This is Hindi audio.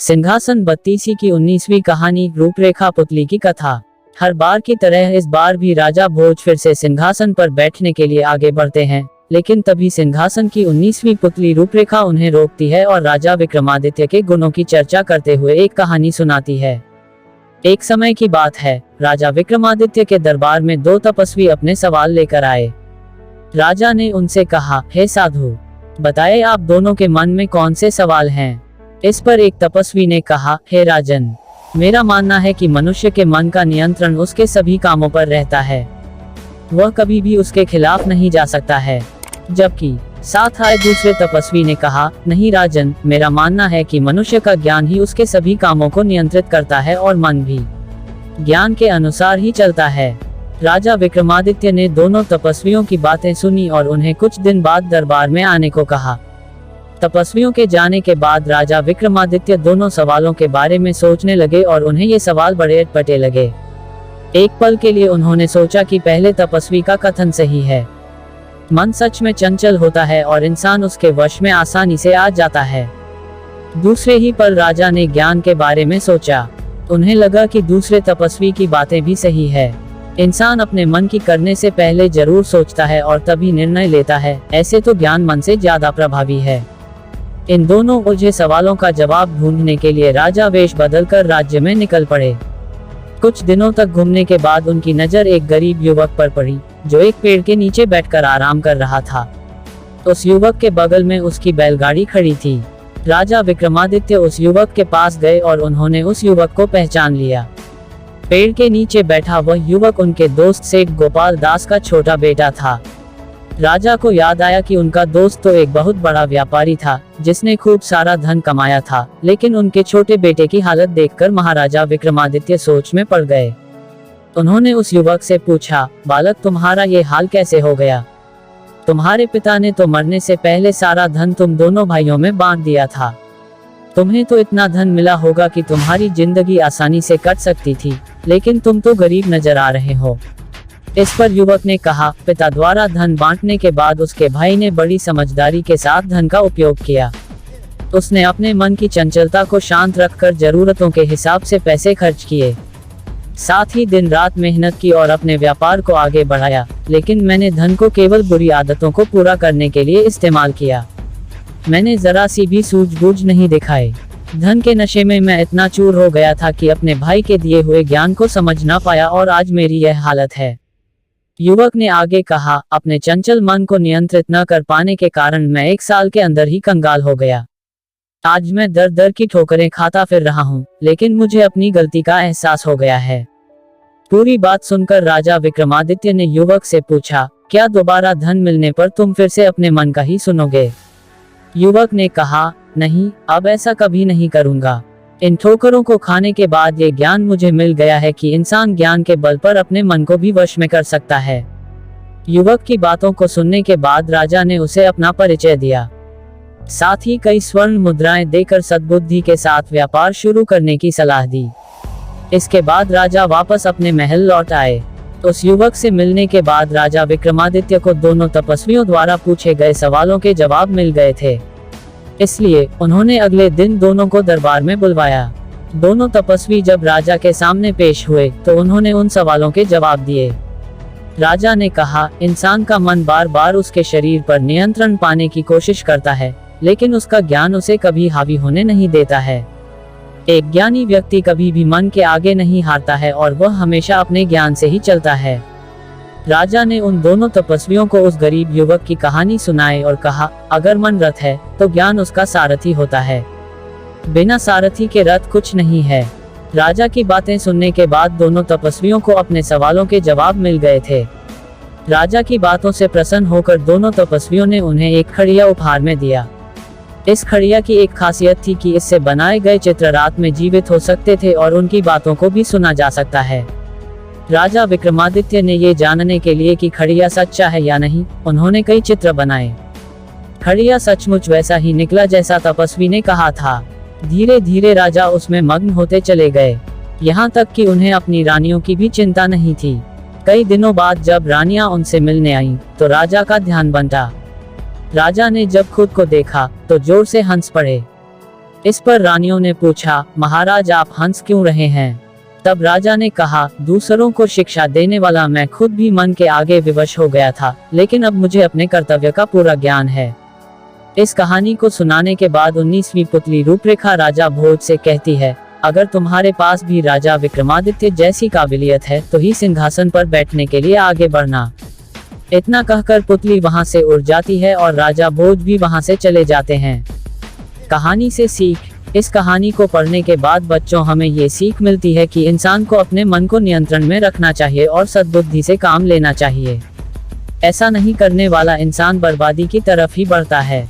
सिंहासन बत्तीसी की 19वीं कहानी रूपरेखा पुतली की कथा। हर बार की तरह इस बार भी राजा भोज फिर से सिंहासन पर बैठने के लिए आगे बढ़ते हैं, लेकिन तभी सिंहासन की 19वीं पुतली रूपरेखा उन्हें रोकती है और राजा विक्रमादित्य के गुणों की चर्चा करते हुए एक कहानी सुनाती है। एक समय की बात है, राजा विक्रमादित्य के दरबार में दो तपस्वी अपने सवाल लेकर आए। राजा ने उनसे कहा, हे साधु, बताएं आप दोनों के मन में कौन से सवाल हैं। इस पर एक तपस्वी ने कहा, हे राजन, मेरा मानना है कि मनुष्य के मन का नियंत्रण उसके सभी कामों पर रहता है, वह कभी भी उसके खिलाफ नहीं जा सकता है। जबकि साथ आए दूसरे तपस्वी ने कहा, नहीं राजन, मेरा मानना है कि मनुष्य का ज्ञान ही उसके सभी कामों को नियंत्रित करता है और मन भी ज्ञान के अनुसार ही चलता है। राजा विक्रमादित्य ने दोनों तपस्वियों की बातें सुनी और उन्हें कुछ दिन बाद दरबार में आने को कहा। तपस्वियों के जाने के बाद राजा विक्रमादित्य दोनों सवालों के बारे में सोचने लगे और उन्हें ये सवाल बड़े अटपटे लगे। एक पल के लिए उन्होंने सोचा कि पहले तपस्वी का कथन सही है, मन सच में चंचल होता है और इंसान उसके वश में आसानी से आ जाता है। दूसरे ही पल राजा ने ज्ञान के बारे में सोचा। उन्हें लगा कि दूसरे तपस्वी की बातें भी सही है, इंसान अपने मन की करने से पहले जरूर सोचता है और तभी निर्णय लेता है, ऐसे तो ज्ञान मन से ज्यादा प्रभावी है। इन दोनों उलझे सवालों का जवाब ढूंढने के लिए राजा वेश बदलकर राज्य में निकल पड़े। कुछ दिनों तक घूमने के बाद उनकी नजर एक गरीब युवक पर पड़ी, जो एक पेड़ के नीचे बैठकर आराम कर रहा था। उस युवक के बगल में उसकी बैलगाड़ी खड़ी थी। राजा विक्रमादित्य उस युवक के पास गए और उन्होंने उस युवक को पहचान लिया। पेड़ के नीचे बैठा वह युवक उनके दोस्त सेठ गोपाल दास का छोटा बेटा था। राजा को याद आया कि उनका दोस्त तो एक बहुत बड़ा व्यापारी था, जिसने खूब सारा धन कमाया था, लेकिन उनके छोटे बेटे की हालत देखकर महाराजा विक्रमादित्य सोच में पड़ गए। उन्होंने उस युवक से पूछा, बालक, तुम्हारा ये हाल कैसे हो गया? तुम्हारे पिता ने तो मरने से पहले सारा धन तुम दोनों भाइयों में बांट दिया था। तुम्हें तो इतना धन मिला होगा कि तुम्हारी जिंदगी आसानी से कट सकती थी, लेकिन तुम तो गरीब नजर आ रहे हो। इस पर युवक ने कहा, पिता द्वारा धन बांटने के बाद उसके भाई ने बड़ी समझदारी के साथ धन का उपयोग किया। उसने अपने मन की चंचलता को शांत रखकर जरूरतों के हिसाब से पैसे खर्च किए, साथ ही दिन रात मेहनत की और अपने व्यापार को आगे बढ़ाया। लेकिन मैंने धन को केवल बुरी आदतों को पूरा करने के लिए इस्तेमाल किया। मैंने जरा सी भी सूझबूझ नहीं दिखाई। धन के नशे में मैं इतना चूर हो गया था कि अपने भाई के दिए हुए ज्ञान को समझ ना पाया और आज मेरी यह हालत है। युवक ने आगे कहा, अपने चंचल मन को नियंत्रित न कर पाने के कारण मैं 1 साल के अंदर ही कंगाल हो गया। आज मैं दर दर की ठोकरें खाता फिर रहा हूँ, लेकिन मुझे अपनी गलती का एहसास हो गया है। पूरी बात सुनकर राजा विक्रमादित्य ने युवक से पूछा, क्या दोबारा धन मिलने पर तुम फिर से अपने मन का ही सुनोगे? युवक ने कहा, नहीं, अब ऐसा कभी नहीं करूँगा। इन ठोकरों को खाने के बाद ये ज्ञान मुझे मिल गया है कि इंसान ज्ञान के बल पर अपने मन को भी वश में कर सकता है। युवक की बातों को सुनने के बाद राजा ने उसे अपना परिचय दिया, साथ ही कई स्वर्ण मुद्राएं देकर सद्बुद्धि के साथ व्यापार शुरू करने की सलाह दी। इसके बाद राजा वापस अपने महल लौट आए। उस युवक से मिलने के बाद राजा विक्रमादित्य को दोनों तपस्वियों द्वारा पूछे गए सवालों के जवाब मिल गए थे, इसलिए उन्होंने अगले दिन दोनों को दरबार में बुलवाया। दोनों तपस्वी जब राजा के सामने पेश हुए तो उन्होंने उन सवालों के जवाब दिए। राजा ने कहा, इंसान का मन बार बार उसके शरीर पर नियंत्रण पाने की कोशिश करता है, लेकिन उसका ज्ञान उसे कभी हावी होने नहीं देता है। एक ज्ञानी व्यक्ति कभी भी मन के आगे नहीं हारता है और वह हमेशा अपने ज्ञान से ही चलता है। राजा ने उन दोनों तपस्वियों को उस गरीब युवक की कहानी सुनाई और कहा, अगर मन रथ है तो ज्ञान उसका सारथी होता है, बिना सारथी के रथ कुछ नहीं है। राजा की बातें सुनने के बाद दोनों तपस्वियों को अपने सवालों के जवाब मिल गए थे। राजा की बातों से प्रसन्न होकर दोनों तपस्वियों ने उन्हें एक खड़िया उपहार में दिया। इस खड़िया की एक खासियत थी कि इससे बनाए गए चित्र रात में जीवित हो सकते थे और उनकी बातों को भी सुना जा सकता है। राजा विक्रमादित्य ने ये जानने के लिए कि खड़िया सच्चा है या नहीं, उन्होंने कई चित्र बनाए। खड़िया सचमुच वैसा ही निकला जैसा तपस्वी ने कहा था। धीरे धीरे राजा उसमें मग्न होते चले गए, यहाँ तक कि उन्हें अपनी रानियों की भी चिंता नहीं थी। कई दिनों बाद जब रानियां उनसे मिलने आईं, तो राजा का ध्यान बंटा। राजा ने जब खुद को देखा तो जोर से हंस पड़े। इस पर रानियों ने पूछा, महाराज आप हंस क्यों रहे हैं? तब राजा ने कहा, दूसरों को शिक्षा देने वाला मैं खुद भी मन के आगे विवश हो गया था, लेकिन अब मुझे अपने कर्तव्य का पूरा ज्ञान है। इस कहानी को सुनाने के बाद 19वीं पुतली रूपरेखा राजा भोज से कहती है, अगर तुम्हारे पास भी राजा विक्रमादित्य जैसी काबिलियत है तो ही सिंहासन पर बैठने के लिए आगे बढ़ना। इतना कहकर पुतली वहां से उड़ जाती है और राजा भोज भी वहां से चले जाते हैं। कहानी से सीख। इस कहानी को पढ़ने के बाद बच्चों हमें ये सीख मिलती है कि इंसान को अपने मन को नियंत्रण में रखना चाहिए और सद्बुद्धि से काम लेना चाहिए। ऐसा नहीं करने वाला इंसान बर्बादी की तरफ ही बढ़ता है।